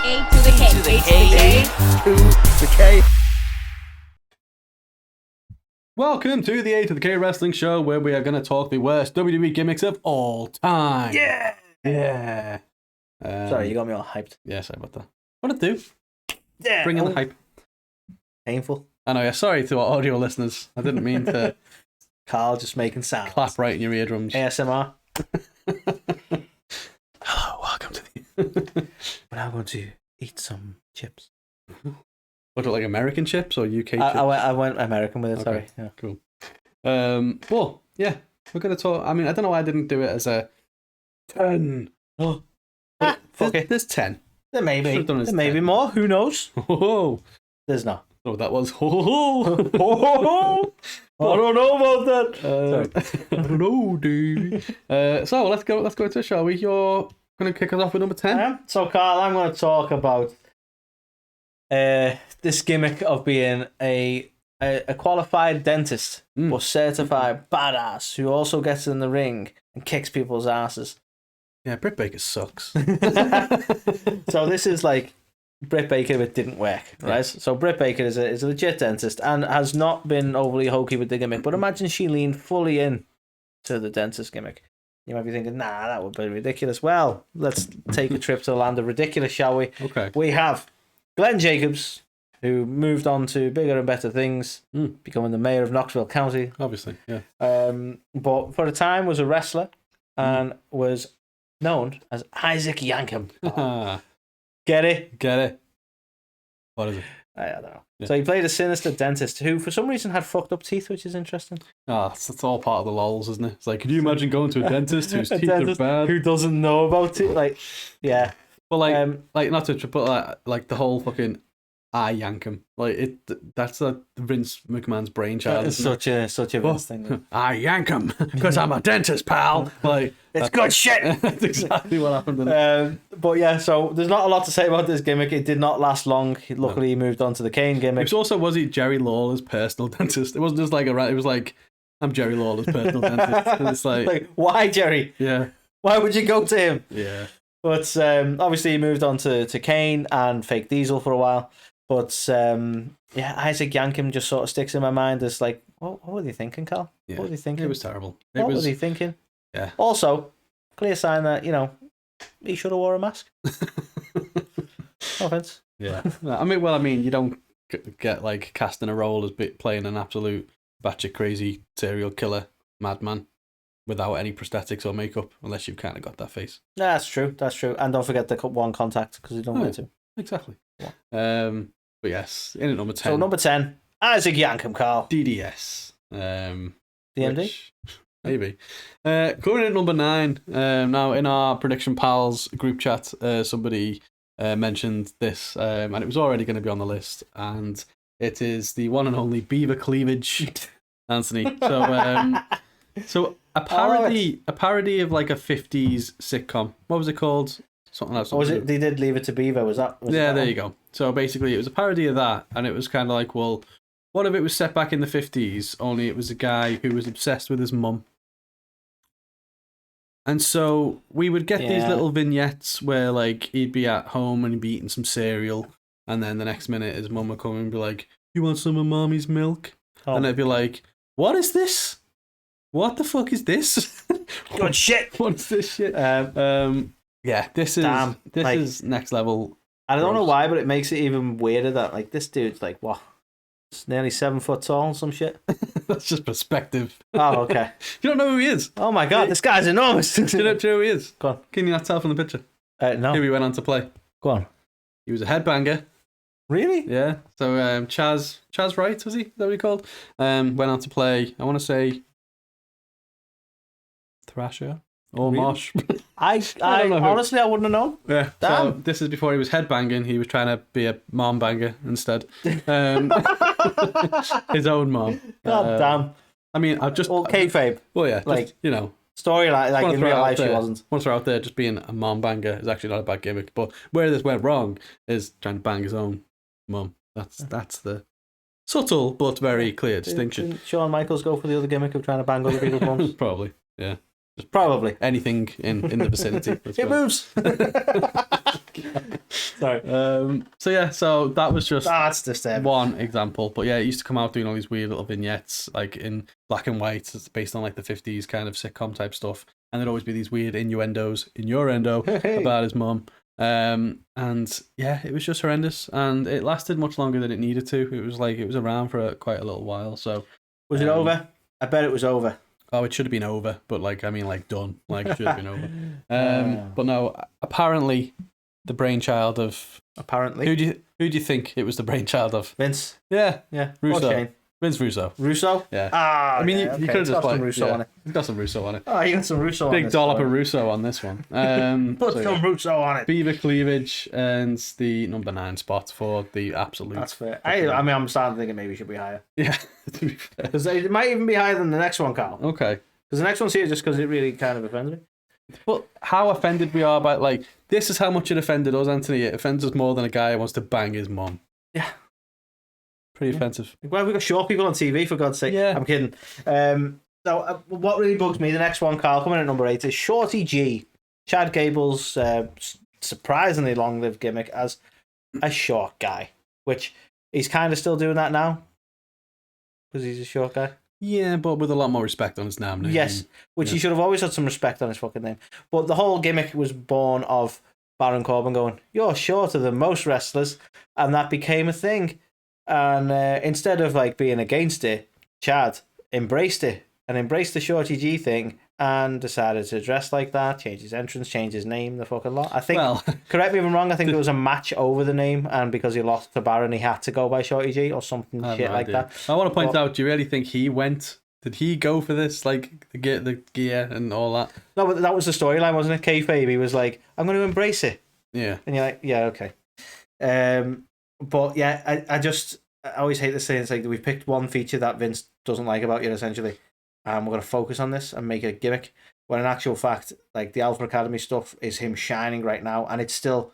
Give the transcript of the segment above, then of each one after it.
A to the K. A to the K. A to the K. Welcome to the A2theK Wrestling Show, where we are going to talk the worst WWE gimmicks of all time. Yeah. Yeah. Sorry, you got me all hyped. Yeah, sorry about that. What it do? Yeah. Bring in the hype. Painful. I know, yeah, sorry to our audio listeners. I didn't mean to Carl just making sounds. clap right in your eardrums. ASMR. Hello, welcome to the... We're now going to eat some chips. What, like American chips or UK chips? I went American with it, Okay. sorry. Yeah. Cool. Well, yeah, we're going to talk... I mean, I don't know why I didn't do it as a 10. Oh. Fuck it. There's 10. There may be. Should've done it as There may 10. be more. Who knows? Oh, There's not. oh, that was... Oh, I don't know about that. I don't know, dude. So let's go into it, shall we? You're going to kick us off with number 10? So, Carl, I'm going to talk about this gimmick of being a qualified dentist or certified badass who also gets in the ring and kicks people's asses. Yeah, Britt Baker sucks. So this is like Britt Baker if it didn't work, right? Yeah. So Britt Baker is a legit dentist and has not been overly hokey with the gimmick, but imagine she leaned fully in to the dentist gimmick. You might be thinking, nah, that would be ridiculous. Well, let's take a trip to the land of ridiculous, shall we? Okay. We have Glenn Jacobs, who moved on to bigger and better things, becoming the mayor of Knoxville County. Obviously, yeah. But for a time was a wrestler and was known as A2theK Yankem. Get it? Get it? What is it? I don't know. Yeah. So he played a sinister dentist who, for some reason, had fucked up teeth, which is interesting. Oh, that's all part of the lols, isn't it? It's like, could you imagine going to a dentist whose teeth are bad? who doesn't know about it? Like, yeah. Well, like not to, but like the whole fucking I yank him. Like that's a Vince McMahon's brainchild. It's isn't it? such a Vince thing. I yank him because I'm a dentist, pal. Like It's good shit. That's exactly what happened. Isn't it? But yeah, so there's not a lot to say about this gimmick. It did not last long. Luckily, he moved on to the Kane gimmick. Was he Jerry Lawler's personal dentist? It wasn't just like it was like, I'm Jerry Lawler's personal dentist. And it's like why, Jerry? Yeah. Why would you go to him? Yeah. But obviously, he moved on to Kane and Fake Diesel for a while. But yeah, A2theK Yankem just sort of sticks in my mind as like, what were they thinking, Carl? Yeah. What were they thinking? It was terrible. What was he thinking? Yeah. Also, clear sign that, he should have wore a mask. No offense. Yeah. I mean, you don't get like cast in a role as playing an absolute batshit crazy serial killer madman without any prosthetics or makeup, unless you've kind of got that face. Yeah, that's true. That's true. And don't forget the one contact because you don't want to. Exactly. Yeah. But yes, in at number 10. So number 10, A2theK Yankem, Carl. DDS. DMD? Which, maybe. Going in at number 9. Now, in our Prediction Pals group chat, somebody mentioned this, and it was already going to be on the list, and it is the one and only Beaver Cleavage, Anthony. So a parody of like a 50s sitcom. What was it called? Something like that. Was it? They did Leave It to Beaver. Was that? Yeah, there you go. So basically, it was a parody of that, and it was kind of like, well, what if it was set back in the 50s? Only it was a guy who was obsessed with his mum. And so we would get these little vignettes where like he'd be at home and he'd be eating some cereal, and then the next minute his mum would come and be like, "You want some of mommy's milk?" Oh. And I'd be like, "What is this? What the fuck is this? Good shit. What is this shit?" Yeah, this is next level. I don't know why, but it makes it even weirder that like this dude's like what, it's nearly 7 foot tall and some shit. That's just perspective. Oh, okay. You don't know who he is. Oh my god, this guy's enormous. Do you know who he is? Go on. Can you not tell from the picture? No. Who he went on to play? Go on. He was a headbanger. Really? Yeah. So Chaz Wright, was he? Is that what he called? Went on to play, I want to say, Thrasher or Really? Mosh. I don't know who. honestly I wouldn't have known. Yeah. Damn. So this is before he was headbanging. He was trying to be a mom banger instead. His own mom. God damn. I mean, I've just. Well, kayfabe. Well, yeah. like, Just, you know. Story like wanna in throw real it out life she there. wasn't. Want to throw out there, just being a mom banger is actually not a bad gimmick. But where this went wrong is trying to bang his own mum. That's the subtle but very clear distinction. Didn't Shawn Michaels go for the other gimmick of trying to bang other people's mums? Probably, yeah. Probably. Anything in the vicinity. It moves. Sorry, Sorry. So that was just That's disturbing. one example. But yeah, it used to come out doing all these weird little vignettes, like in black and white. It's based on like the 50s kind of sitcom type stuff. And there'd always be these weird innuendos about his mum. And yeah, it was just horrendous. And it lasted much longer than it needed to. It was around for quite a little while. So was it over? I bet it was over. Oh, it should have been over, but done. It should have been over. But no, apparently the brainchild of... Apparently. Who do you think it was the brainchild of? Vince. Yeah. Russo. Vince Russo. Russo? Yeah. I mean, you could have just got some Russo on it. You've got some Russo on it. Oh, you got some Russo on it. Big dollop of Russo on this one. Put some Russo on it. Beaver cleavage and the number 9 spot for the absolute. That's fair. I mean, I'm starting to think it maybe should be higher. Yeah, to be fair. Because it might even be higher than the next one, Carl. Okay. Because the next one's here just because it really kind of offended me. But how offended we are by, this is how much it offended us, Anthony. It offends us more than a guy who wants to bang his mum. Yeah. Pretty offensive. Well, we've got short people on TV, for God's sake. Yeah. I'm kidding. So, what really bugs me, the next one, Carl, coming in at number 8, is Shorty G. Chad Gable's surprisingly long-lived gimmick as a short guy, which he's kind of still doing that now because he's a short guy. Yeah, but with a lot more respect on his name. Yes, which he should have always had some respect on his fucking name. But the whole gimmick was born of Baron Corbin going, "You're shorter than most wrestlers," and that became a thing. And instead of being against it, Chad embraced it and embraced the Shorty G thing and decided to dress like that, change his entrance, change his name, the fucking lot. I think, correct me if I'm wrong, I think there was a match over the name, and because he lost to Baron, he had to go by Shorty G or something shit like that. I want to point out, do you really think he went? Did he go for this, the gear and all that? No, but that was the storyline, wasn't it? Kayfabe, he was like, I'm going to embrace it. Yeah. And you're like, yeah, okay. But yeah, I always hate this saying, it's like we've picked one feature that Vince doesn't like about you, essentially, and we're going to focus on this and make it a gimmick, when in actual fact, the Alpha Academy stuff is him shining right now, and it's still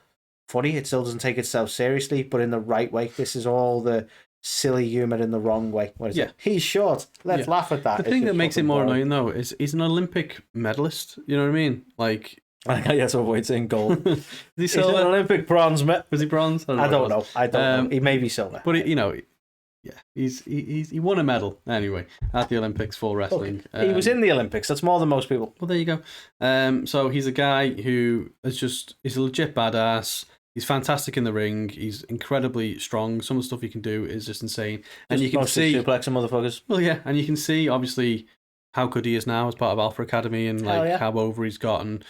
funny, it still doesn't take itself seriously, but in the right way. This is all the silly humour in the wrong way. He's short, let's laugh at that. The thing that makes it more annoying, though, is he's an Olympic medalist, you know what I mean? I guess to avoid saying gold. He's an Olympic bronze. Was he bronze? I don't know. He may be silver. But he won a medal anyway at the Olympics for wrestling. He was in the Olympics. That's more than most people. Well, there you go. So he's a guy who he's a legit badass. He's fantastic in the ring. He's incredibly strong. Some of the stuff he can do is just insane. And you can see suplex some motherfuckers. Well, yeah, and you can see obviously how good he is now as part of Alpha Academy and how over he's gotten.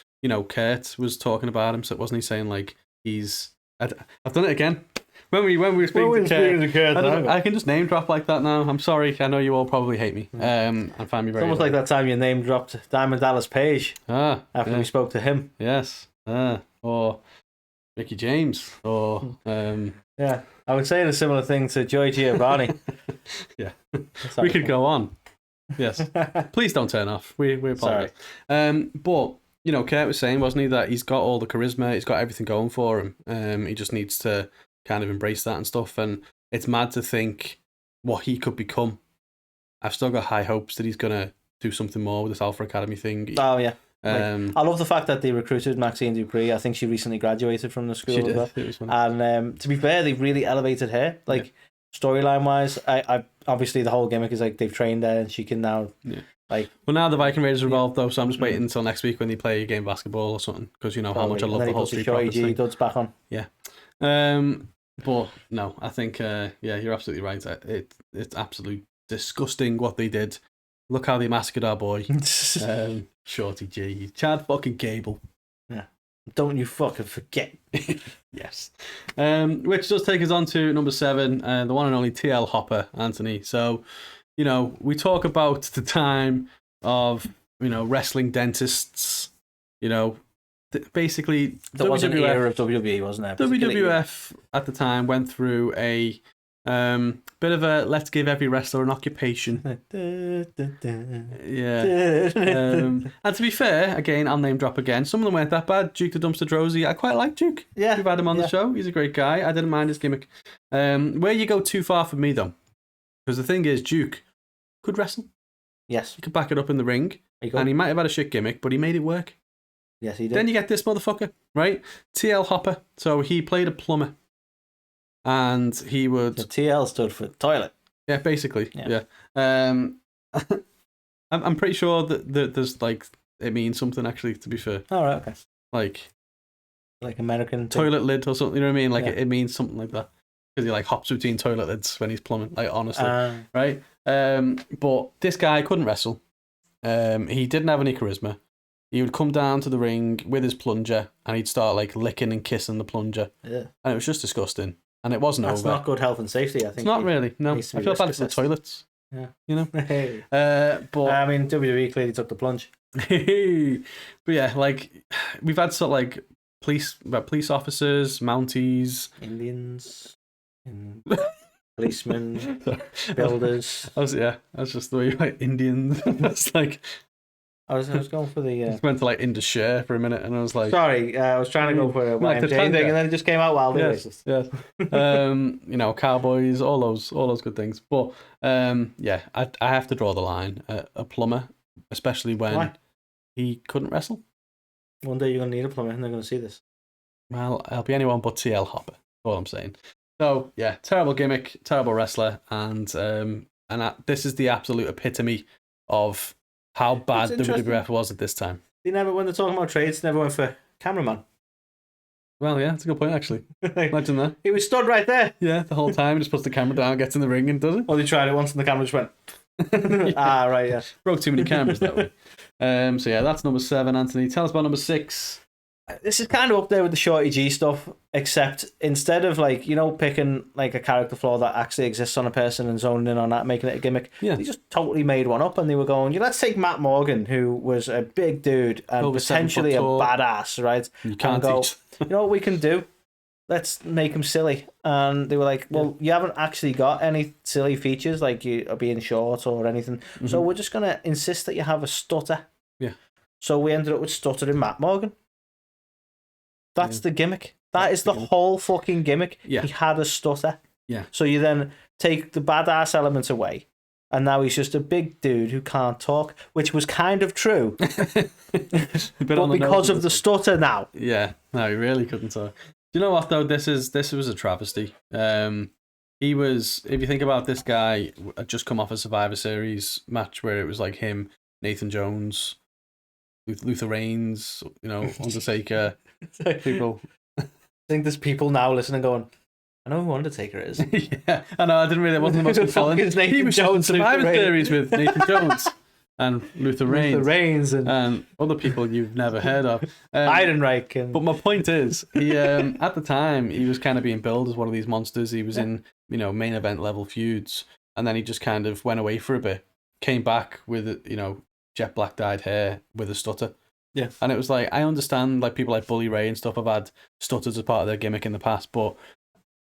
Kurt was talking about him, so wasn't he saying he's... I've done it again. When we were speaking to Kurt, I can just name drop like that now. I'm sorry, I know you all probably hate me. And find me very... It's almost like that time you name dropped Diamond Dallas Page after we spoke to him. Yes. Or Mickey James. Or... yeah, I would say a similar thing to Joey Giovanni. Yeah. We could go on. Yes. Please don't turn off. We apologize. But... Kurt was saying, wasn't he, that he's got all the charisma, he's got everything going for him. He just needs to kind of embrace that and stuff. And it's mad to think what he could become. I've still got high hopes that he's going to do something more with this Alpha Academy thing. Oh, yeah. I love the fact that they recruited Maxine Dupree. I think she recently graduated from the school. She did. As well. And to be fair, they've really elevated her. Storyline-wise, I obviously the whole gimmick is they've trained her and she can now... Yeah. Well, now the Viking Raiders are involved, though, so I'm just waiting until next week when they play a game of basketball or something, because how much I love the whole Street Profits thing. Duds back on. Yeah. But, no, I think, you're absolutely right. It's absolutely disgusting what they did. Look how they massacred our boy. Shorty G. Chad fucking Gable. Yeah. Don't you fucking forget. Yes. Which does take us on to number 7, the one and only TL Hopper, Anthony. So... we talk about the time of, wrestling dentists, basically... There was an era of WWE, wasn't there? WWF at the time went through a bit of a let's give every wrestler an occupation. Yeah. And to be fair, again, I'll name drop again. Some of them weren't that bad. Duke the Dumpster Drozy. I quite like Duke. Yeah. We've had him on the show. He's a great guy. I didn't mind his gimmick. Where you go too far for me, though. Because the thing is, Duke could wrestle. Yes. He could back it up in the ring. And he might have had a shit gimmick, but he made it work. Yes, he did. Then you get this motherfucker, right? TL Hopper. So he played a plumber. And he would... The TL stood for toilet. Yeah, basically. Yeah. I'm pretty sure that there's like... It means something, actually, to be fair. All right, okay. Like American... Toilet lid or something, you know what I mean? Like, it means something like that. Because he, like, hops between toilet lids when he's plumbing, like, honestly. Right? But this guy couldn't wrestle. He didn't have any charisma. He would come down to the ring with his plunger and he'd start like licking and kissing the plunger. Yeah. And it was just disgusting. And it wasn't That's over. That's not good health and safety, I think. It's not really, no. I feel bad for the toilets. Yeah. You know? Hey. But I mean, WWE clearly took the plunge. But yeah, like, we've had sort of like police officers, mounties. Indians. Policemen. Builders. I was just the way you like Indians. It's like... I was going for the... I went to like Indus Share for a minute and I was like... Sorry, I was trying to go for a YMJ thing and then it just came out wildly racist. Yes. You know, cowboys, all those good things. But yeah, I have to draw the line. A plumber, especially when he couldn't wrestle. One day you're going to need a plumber and they're going to see this. Well, I'll be anyone but TL Hopper. All I'm saying. So yeah, terrible gimmick, terrible wrestler, and this is the absolute epitome of how bad the WWF was at this time. When they're talking about trades, they never went for cameraman. Well, yeah, that's a good point, actually. Imagine that. He was stood right there. Yeah, the whole time, just puts the camera down, gets in the ring and does it. Or they tried it once and the camera just went... Ah, right, yeah. Broke too many cameras that way. So yeah, that's number 7, Anthony. Tell us about number 6. This is kind of up there with the Shorty G stuff, except instead of like, you know, picking like a character flaw that actually exists on a person and zoning in on that, making it a gimmick, they just totally made one up and they were going, let's take Matt Morgan, who was a big dude and potentially a badass, right? You can't teach. You know what we can do? Let's make him silly. And they were like, well, you haven't actually got any silly features like you are being short or anything. Mm-hmm. So we're just going to insist that you have a stutter. Yeah. So we ended up with stuttering Matt Morgan. That's the gimmick. That is the whole fucking gimmick. Yeah. He had a stutter. Yeah. So you then take the badass element away, and now he's just a big dude who can't talk, which was kind of true. But because of the stutter now. Yeah. No, he really couldn't talk. Do you know what, though? This was a travesty. He was, if you think about this guy, had just come off a Survivor Series match where it was like him, Nathan Jones, Luther Reigns, you know, Undertaker, people. I think there's people now listening going, I know who Undertaker is. Yeah, I know, it wasn't the most compelling. He was Jones Survivor Series with Nathan Jones and Luther Reigns and other people you've never heard of. Ironreich. But my point is, he at the time, he was kind of being billed as one of these monsters. He was in, you know, main event level feuds, and then he just kind of went away for a bit, came back with, you know, jet black dyed hair with a stutter. Yeah. And it was like, I understand like people like Bully Ray and stuff have had stutters as part of their gimmick in the past, but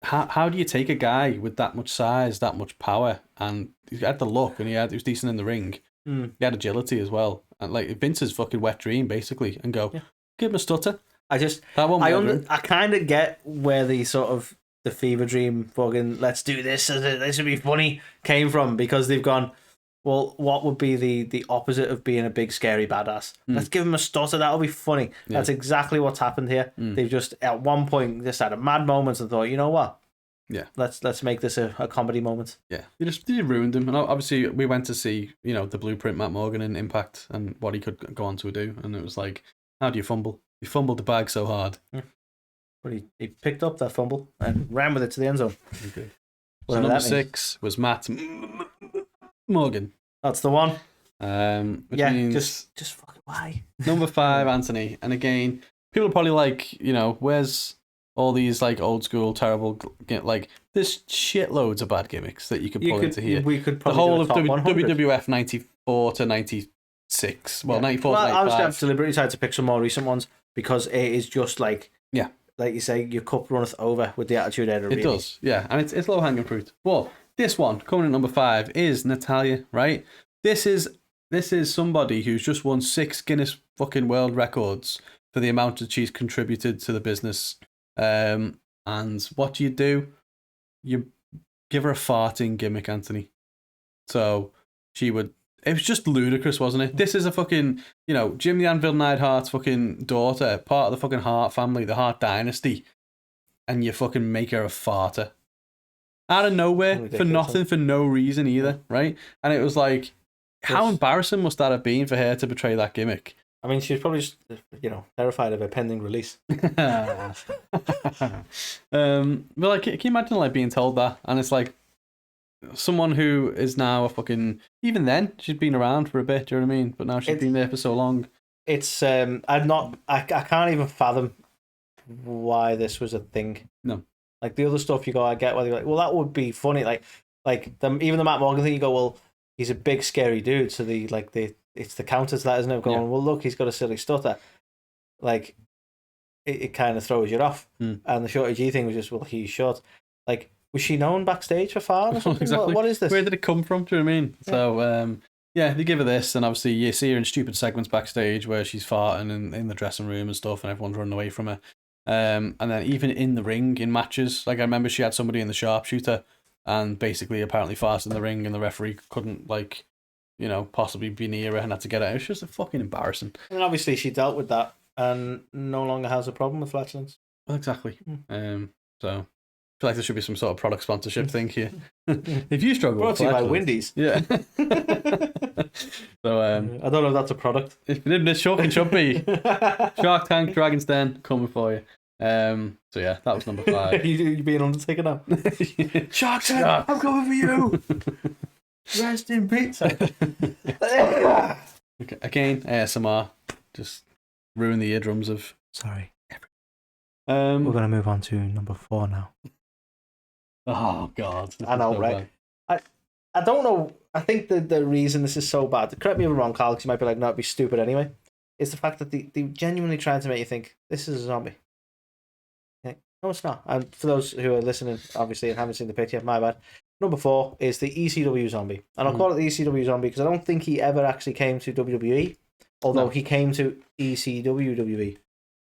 how do you take a guy with that much size, that much power, and he had the look and he was decent in the ring. He had agility as well. And like Vince's fucking wet dream basically, and give him a stutter. I kind of get where the sort of the fever dream fucking let's do this would be funny came from, because they've gone, well, what would be the opposite of being a big scary badass? Let's give him a stutter. That'll be funny. Yeah. That's exactly what's happened here. They've just at one point just had a mad moment and thought, you know what? Yeah, let's make this a comedy moment. Yeah, they ruined him, and obviously we went to see, you know, the blueprint Matt Morgan in Impact and what he could go on to do, and it was like, how do you fumble? You fumbled the bag so hard. But he picked up that fumble and ran with it to the end zone. Okay. So number 6 was Matt Morgan. That's the one. Which means just fucking why? Number 5, Anthony, and again, people are probably like, you know, where's all these like old school terrible, like there's shitloads of bad gimmicks that you could pull into here. We could the probably whole of WWF 94 to 96. Well, 94 to 95. I was going to deliberately try to pick some more recent ones because it is just like, like you say, your cup runneth over with the Attitude Era. It does, yeah, and it's low hanging fruit. Well, this one coming in number 5 is Natalya, right? This is somebody who's just won 6 Guinness fucking World Records for the amount that she's contributed to the business. And what do? You give her a farting gimmick, Anthony. So she would, It was just ludicrous, wasn't it? This is a fucking, Jim the Anvil Neidhart's fucking daughter, part of the fucking Hart family, the Hart dynasty, and you fucking make her a farter. Out of nowhere, for nothing, for no reason either, right? And it was like, how embarrassing must that have been for her to betray that gimmick? I mean, she was probably just, terrified of a pending release. But like, can you imagine like being told that? And it's like, someone who is now a fucking, even then she'd been around for a bit, do you know what I mean? But now she's been there for so long. It's I can't even fathom why this was a thing. No, like the other stuff you go, I get whether you're like, well, that would be funny. Even the Matt Morgan thing, you go, well, he's a big scary dude, so it's the counter to that, isn't it? Going, well, look, he's got a silly stutter. Like it kind of throws you off. And the Shorty G thing was just, well, he's short. Like, was she known backstage for farting or something? Exactly. What is this? Where did it come from? Do you know what I mean? Yeah. So, they give her this, and obviously you see her in stupid segments backstage where she's farting in the dressing room and stuff, and everyone's running away from her. And then even in the ring, in matches, like I remember she had somebody in the sharpshooter, and basically apparently farted in the ring, and the referee couldn't, possibly be near her and had to get her. It was just fucking embarrassing. And obviously she dealt with that and no longer has a problem with flatulence. Well, exactly. So I feel like there should be some sort of product sponsorship thing here. If you struggle Brought with to you by flatulence, Wendy's. yeah. So I don't know if that's a product. If it didn't, it should be. Shark Tank, Dragon's Den, coming for you. So yeah, that was number 5. you being Undertaker now. Shark Tank, I'm coming for you. Rest in peace. Okay, again, ASMR, just ruin the eardrums of. Sorry. We're gonna move on to number 4 now. Oh God, I know, so right? I don't know. I think the reason this is so bad, correct me if I'm wrong, Carl, because you might be like, no, it'd be stupid anyway, is the fact that they genuinely trying to make you think this is a zombie. Okay. No, it's not. And for those who are listening, obviously, and haven't seen the picture, my bad. Number 4 is the ECW zombie. And I'll call it the ECW zombie because I don't think he ever actually came to WWE, although he came to ECW.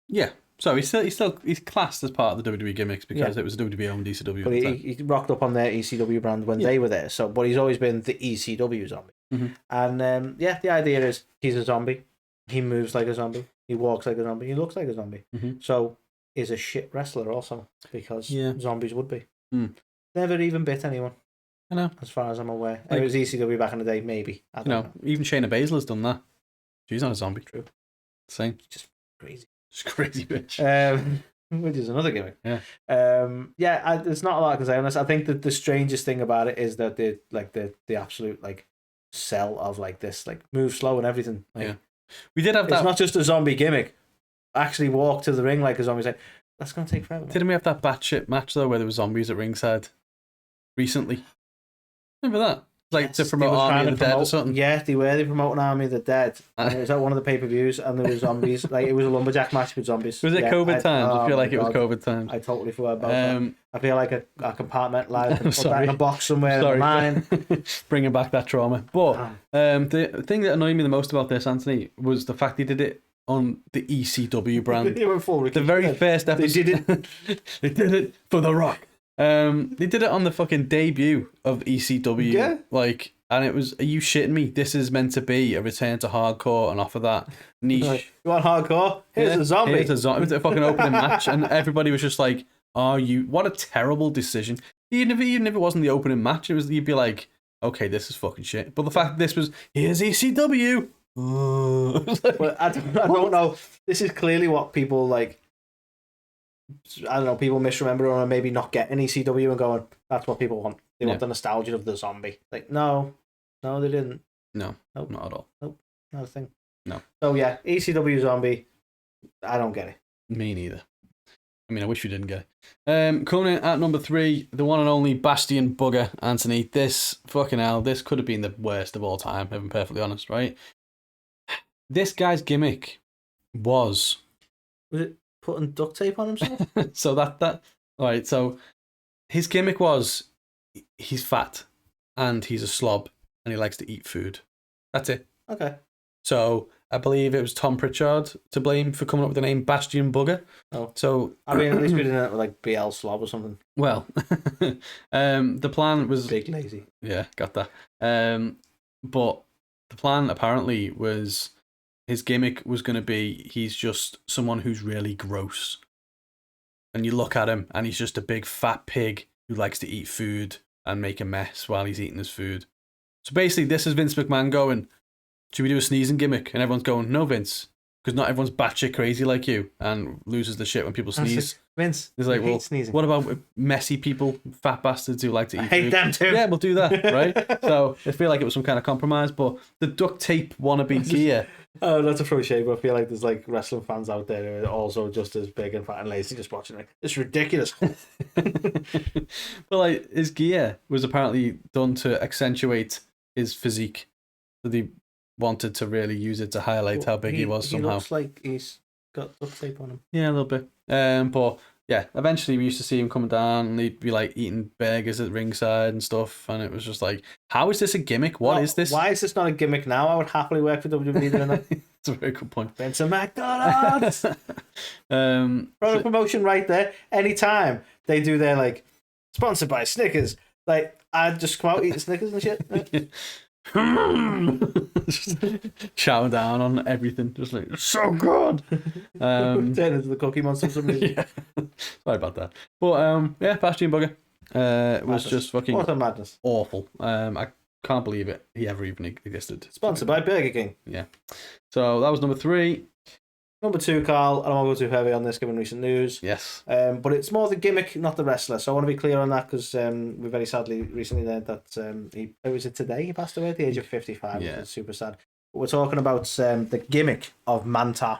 Yeah. So he's classed as part of the WWE Gimmicks because it was a WWE owned ECW. But he rocked up on their ECW brand when they were there. So, but he's always been the ECW zombie. Mm-hmm. And the idea is he's a zombie. He moves like a zombie. He walks like a zombie. He looks like a zombie. Mm-hmm. So is a shit wrestler also because zombies would be. Never even bit anyone. I know. As far as I'm aware. It was ECW back in the day, maybe. I don't know. Even Shayna Baszler's done that. She's not a zombie. True. Same. Just crazy. Just crazy bitch. Which is another gimmick. Yeah. There's not a lot I can say on this. I think that the strangest thing about it is that the absolute sell of this move slow and everything. We did have that. It's not just a zombie gimmick. Actually walk to the ring like a zombie. Like, that's going to take forever. Didn't we have that batshit match though where there were zombies at ringside recently? Remember that? To promote Army of the Dead or something. Yeah, they were promoting Army of the Dead. And it was at one of the pay-per-views and there were zombies. It was a lumberjack match with zombies. Was it COVID times? I feel like it was COVID times. I totally forgot about that. I feel like I compartmentalised and put that in a box somewhere in mine. Bringing back that trauma. But the thing that annoyed me the most about this, Anthony, was the fact they did it on the ECW brand. They were full the very first episode. They did it for The Rock. They did it on the fucking debut of ECW. Yeah. And it was, are you shitting me? This is meant to be a return to hardcore and offer that niche. You want hardcore? Here's a zombie. It was a fucking opening match, and everybody was just like, what a terrible decision. Even if it wasn't the opening match, you'd be like, okay, this is fucking shit. But the fact that this was, here's ECW. But I don't know. This is clearly what people I don't know, people misremember or maybe not getting ECW and going, that's what people want. They want the nostalgia of the zombie. No, they didn't. No, nope. Not at all. Nope, not a thing. No. So yeah, ECW zombie, I don't get it. Me neither. I mean, I wish we didn't get it. Coming in at number 3, the one and only Bastian Booger, Anthony. This, fucking hell, this could have been the worst of all time, if I'm perfectly honest, right? This guy's gimmick was it putting duct tape on himself? So that all right, so his gimmick was he's fat and he's a slob and he likes to eat food. That's it. Okay. So I believe it was Tom Pritchard to blame for coming up with the name Bastian Booger. Oh. So I mean, at least we didn't have BL slob or something. Well, the plan was big lazy. Yeah, got that. But the plan apparently was his gimmick was going to be he's just someone who's really gross. And you look at him and he's just a big fat pig who likes to eat food and make a mess while he's eating his food. So basically, this is Vince McMahon going, should we do a sneezing gimmick? And everyone's going, no, Vince, because not everyone's batshit crazy like you and loses the shit when people sneeze. Vince, he's like, well, sneezing. What about messy people, fat bastards who like to eat hate food? them too. Yeah, we'll do that, right? So I feel like it was some kind of compromise, but the duct tape wannabe gear. Oh, not to throw shade, but I feel like there's like wrestling fans out there who are also just as big and fat and lazy just watching it. It's ridiculous. But like his gear was apparently done to accentuate his physique. So they wanted to really use it to highlight how big he was somehow. He looks like he's got duct tape on him. Yeah, a little bit. But yeah, eventually we used to see him come down and he'd be like eating burgers at ringside and stuff, and it was just like, how is this a gimmick? What is this? Why is this not a gimmick now? I would happily work for WWE doing that. It's a very good point. Vince McDonald's. Product promotion right there. Anytime they do their like sponsored by Snickers, like I'd just come out eating Snickers and shit. Just chowing down on everything, just like so good. Turn into the Cookie Monster for some reason. Yeah. Sorry about that, but yeah, Bastian Booger was just fucking what a madness, awful. I can't believe it. He ever even existed. Sponsored by Burger King. Yeah. So that was number 3. Number 2, Carl. I don't want to go too heavy on this given recent news. Yes. But it's more the gimmick, not the wrestler. So I want to be clear on that because we very sadly recently learned that was it today he passed away at the age of 55. Yeah. It's super sad. But we're talking about the gimmick of Mantaur.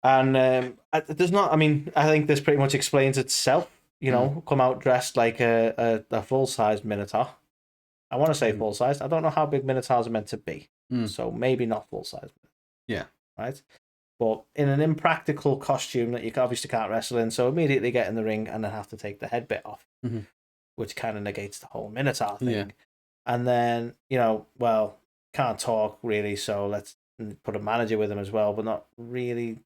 And there's not. I mean, I think this pretty much explains itself. You know, come out dressed like a full-sized Minotaur. I want to say full-sized. I don't know how big Minotaurs are meant to be. So maybe not full-sized. Yeah. Right? But in an impractical costume that you obviously can't wrestle in, so immediately get in the ring and then have to take the head bit off, which kind of negates the whole Minotaur thing. Yeah. And then, can't talk really, so let's put a manager with him as well, but not really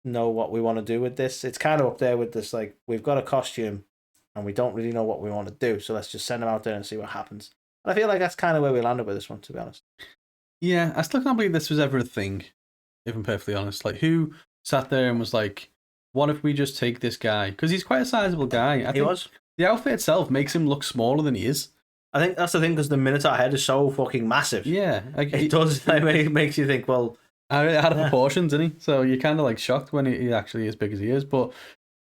know what we want to do with this. It's kind of up there with this, like, we've got a costume and we don't really know what we want to do, so let's just send him out there and see what happens. And I feel like that's kind of where we landed with this one, to be honest. Yeah, I still can't believe this was ever a thing, if I'm perfectly honest. Like, who sat there and was like, what if we just take this guy? Because he's quite a sizable guy. I think the outfit itself makes him look smaller than he is. I think that's the thing, because the Minotaur head is so fucking massive. Yeah. Like, it does. It makes you think, well... It had proportions, didn't he? So you're kind of like shocked when he actually is big as he is. But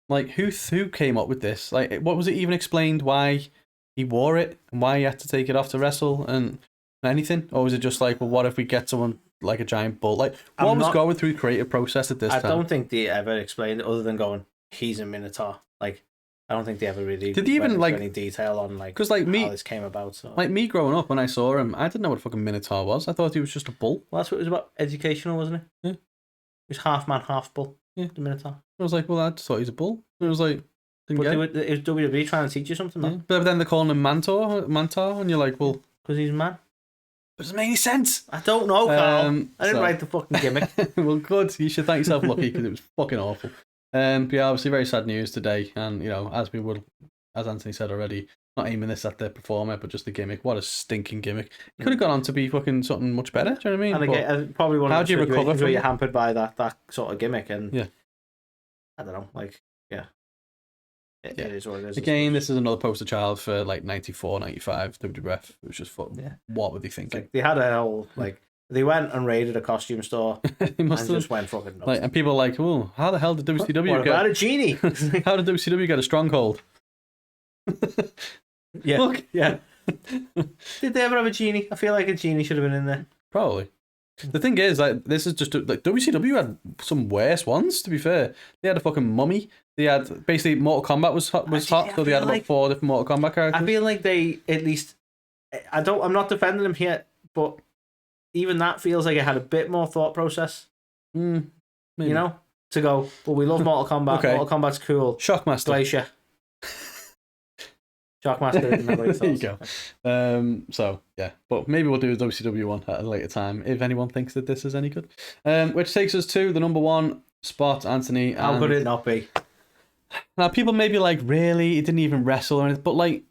like, who came up with this? Like, what was it even explained why he wore it and why he had to take it off to wrestle and anything? Or was it just like, well, what if we get someone like a giant bull? Like, what was going through the creative process at this time? I don't think they ever explained it other than going, he's a Minotaur. Like, I don't think they ever really did they even like any detail on like because like how this came about. So. Like me growing up, when I saw him, I didn't know what a fucking Minotaur was. I thought he was just a bull. Well, that's what it was about. Educational, wasn't it? Yeah. He was half man, half bull. Yeah, the Minotaur. I was like, well, I just thought he was a bull. It was like, it was WWE trying to teach you something. Yeah. But then they're calling him Mantaur, and you're like, well, because he's a man. But doesn't make any sense. I don't know, Carl. I didn't write the fucking gimmick. Well, good. You should thank yourself lucky because it was fucking awful. But yeah, obviously very sad news today, and as Anthony said already, not aiming this at the performer, but just the gimmick. What a stinking gimmick! It could have gone on to be fucking something much better. Do you know what I mean? And again, probably one of the situations where you're hampered by that sort of gimmick, and I don't know, like it is what it is. Again, this is another poster child for like 94, 95 WWF. It was just fun. Yeah. What were they thinking? Like, they had a whole they went and raided a costume store and just went fucking nuts. And people are like, oh, how the hell did WCW what about a genie? How did WCW get a stronghold? Yeah. Look. Yeah. Did they ever have a genie? I feel like a genie should have been in there. Probably. The thing is, like, this is just like WCW had some worse ones. To be fair, they had a fucking mummy. They had basically Mortal Kombat was hot, so they had about 4 different Mortal Kombat characters. I feel like they at least. I'm not defending them here, but even that feels like it had a bit more thought process. Maybe. You know, to go. Well, we love Mortal Kombat. Okay. Mortal Kombat's cool. Shockmaster. Glacier. Shockmaster didn't know what he thought. There you go. So, yeah. But maybe we'll do a WCW one at a later time if anyone thinks that this is any good. Which takes us to the number 1 spot, Anthony. How could it not be? Now, people may be like, really? He didn't even wrestle or anything. But, like,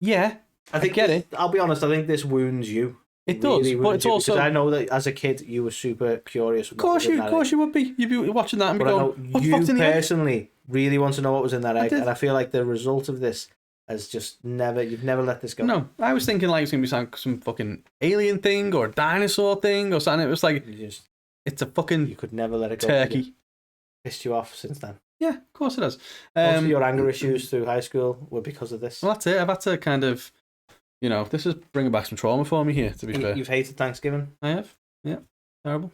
yeah. I get it. I'll be honest, I think this wounds you. It does, really but it's also... Because I know that as a kid, you were super curious. Of course you would be. You'd be watching that and be going, what the fuck's in the egg? You personally really want to know what was in that egg, and I feel like the result of this has just you've never let this go. No, I was thinking like it's going to be some fucking alien thing or dinosaur thing or something. It was like, it's a fucking You could never let it go. turkey. Pissed you off since then. Yeah, of course it has. Most of your anger issues through high school were because of this. Well, that's it. I've had to kind of, this is bringing back some trauma for me here, to be fair. You've hated Thanksgiving? I have. Yeah. Terrible.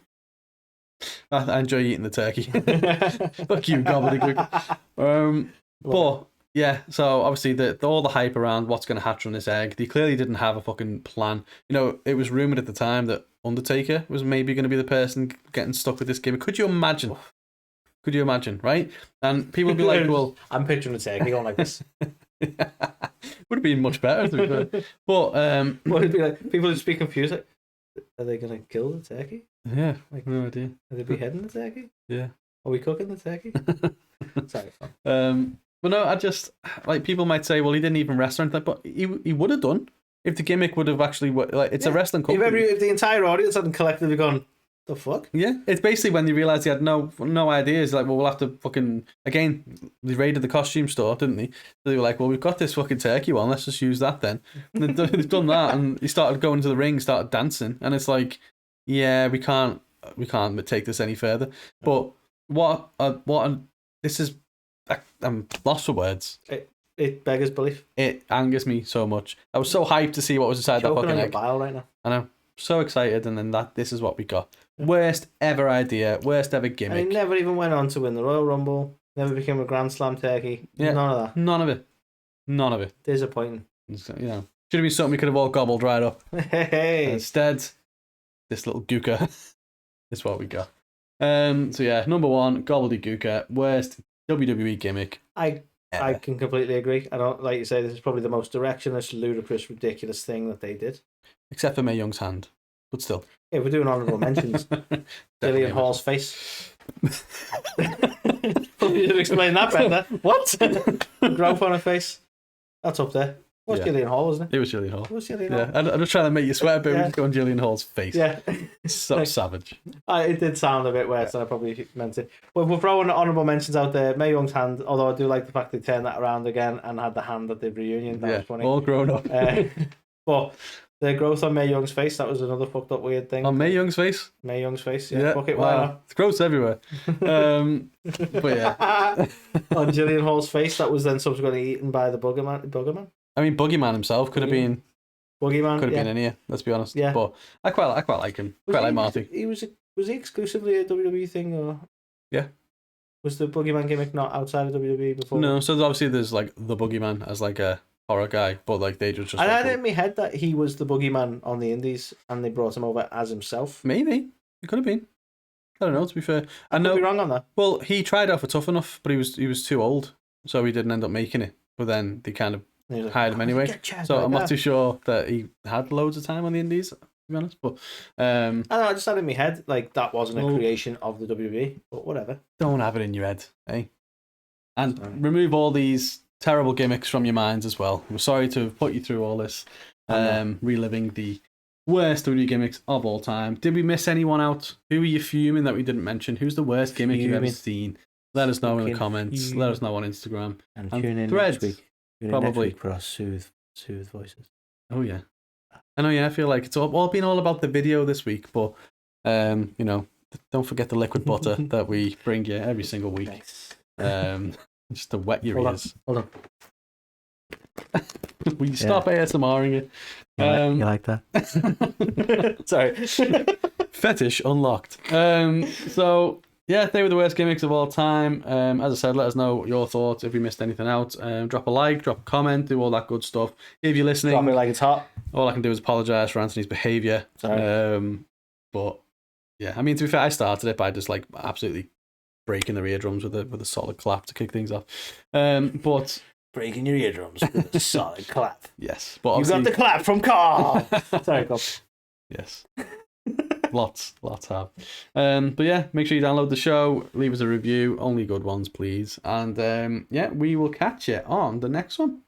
I enjoy eating the turkey. Fuck you, Gobbledy Gooker. But, yeah, so obviously all the hype around what's going to hatch from this egg, they clearly didn't have a fucking plan. It was rumoured at the time that Undertaker was maybe going to be the person getting stuck with this gimmick. Could you imagine? Could you imagine, right? And people would be like, well... I'm picturing a turkey going like this. Would have been much better, to be fair. But... What would be like? People would just be confused. Like, are they going to kill the turkey? Yeah, no idea. Are they beheading the turkey? Yeah. Are we cooking the turkey? Sorry. But no, I just... Like, people might say, well, he didn't even wrestle or anything, but he would have done if the gimmick would have actually... Like, it's a wrestling company. If the entire audience hadn't collectively gone... The fuck? Yeah, it's basically when they realised he had no ideas. Like, well, we'll have to fucking... Again, they raided the costume store, didn't they? So they were like, well, we've got this fucking turkey one, let's just use that then. And they've done that, and he started going to the ring, started dancing, and it's like, yeah, we can't take this any further. But this is... I'm lost for words. It beggars belief. It angers me so much. I was so hyped to see what was inside that fucking egg. Bile right now. I know. So excited, and then this is what we got. Worst ever idea, worst ever gimmick. And he never even went on to win the Royal Rumble, never became a Grand Slam turkey. Yeah, none of that. None of it. Disappointing. Should have been something we could have all gobbled right up. Hey. Instead, this little gooker is what we got. So yeah, number 1, Gobbledy Gooker, worst WWE gimmick. I can completely agree. I don't, like you say, this is probably the most directionless, ludicrous, ridiculous thing that they did. Except for Mae Young's hand, but still. Yeah, we're doing honourable mentions. Jillian Hall's face. Probably should explain that better. What? Growth on her face. That's up there. What's Jillian Hall, wasn't it? It was Jillian Hall. It was Jillian Hall. Yeah, I'm just trying to make you sweat a bit. We're just going Jillian Hall's face. Yeah. So savage. It did sound a bit worse than I probably meant it. Well, we're throwing honourable mentions out there. Mae Young's hand, although I do like the fact they turned that around again and had the hand at the reunion. That was funny. All grown up. But the growth on Mae Young's face, that was another fucked up weird thing. On Mae Young's face? Mae Young's face, yeah. Fuck it, wow. why not? It's gross everywhere. But yeah. On Jillian Hall's face, that was then subsequently eaten by the Boogerman. I mean, Boogeyman himself could have been... Boogeyman, could have been in here, let's be honest. Yeah. But I quite like him. Quite like Marty. Was he exclusively a WWE thing, or...? Yeah. Was the Boogeyman gimmick not outside of WWE before? No, so obviously there's like the Boogeyman as like a horror guy, but like they just... I had it in my head that he was the Boogeyman on the Indies, and they brought him over as himself. Maybe. It could have been. I don't know, to be fair. I know. Could be wrong on that. Well, he tried out for Tough Enough, but he was too old, so he didn't end up making it. But then they kind of hired him anyway. So I'm not too sure that he had loads of time on the Indies, to be honest. But I don't know, I just had it in my head like that wasn't a creation of the WWE, but whatever. Don't have it in your head, eh? And remove all these terrible gimmicks from your minds as well. We're sorry to have put you through all this, reliving the worst WWE gimmicks of all time. Did we miss anyone out? Who are you fuming that we didn't mention? Who's the worst gimmick you've ever seen? Let us know in the comments. Let us know on Instagram. And tune in Threads. next week. Probably for our soothe voices. Oh yeah, I know. Yeah, I feel like it's all been all about the video this week, but don't forget the liquid butter that we bring you every single week. Nice. Just to wet your ears. Hold on. Will you stop ASMRing it? You like that? Sorry. Fetish unlocked. So yeah, they were the worst gimmicks of all time. As I said, let us know your thoughts if we missed anything out. Drop a like, drop a comment, do all that good stuff. If you're listening, drop it like it's hot. All I can do is apologise for Anthony's behaviour. But yeah, I mean, to be fair, I started it by just like absolutely breaking their eardrums with a solid clap to kick things off. But breaking your eardrums with a solid clap. Yes, but you got the clap from Carl. Sorry, Carl. Yes. Lots have. But yeah, make sure you download the show, leave us a review, only good ones, please. And yeah, we will catch you on the next one.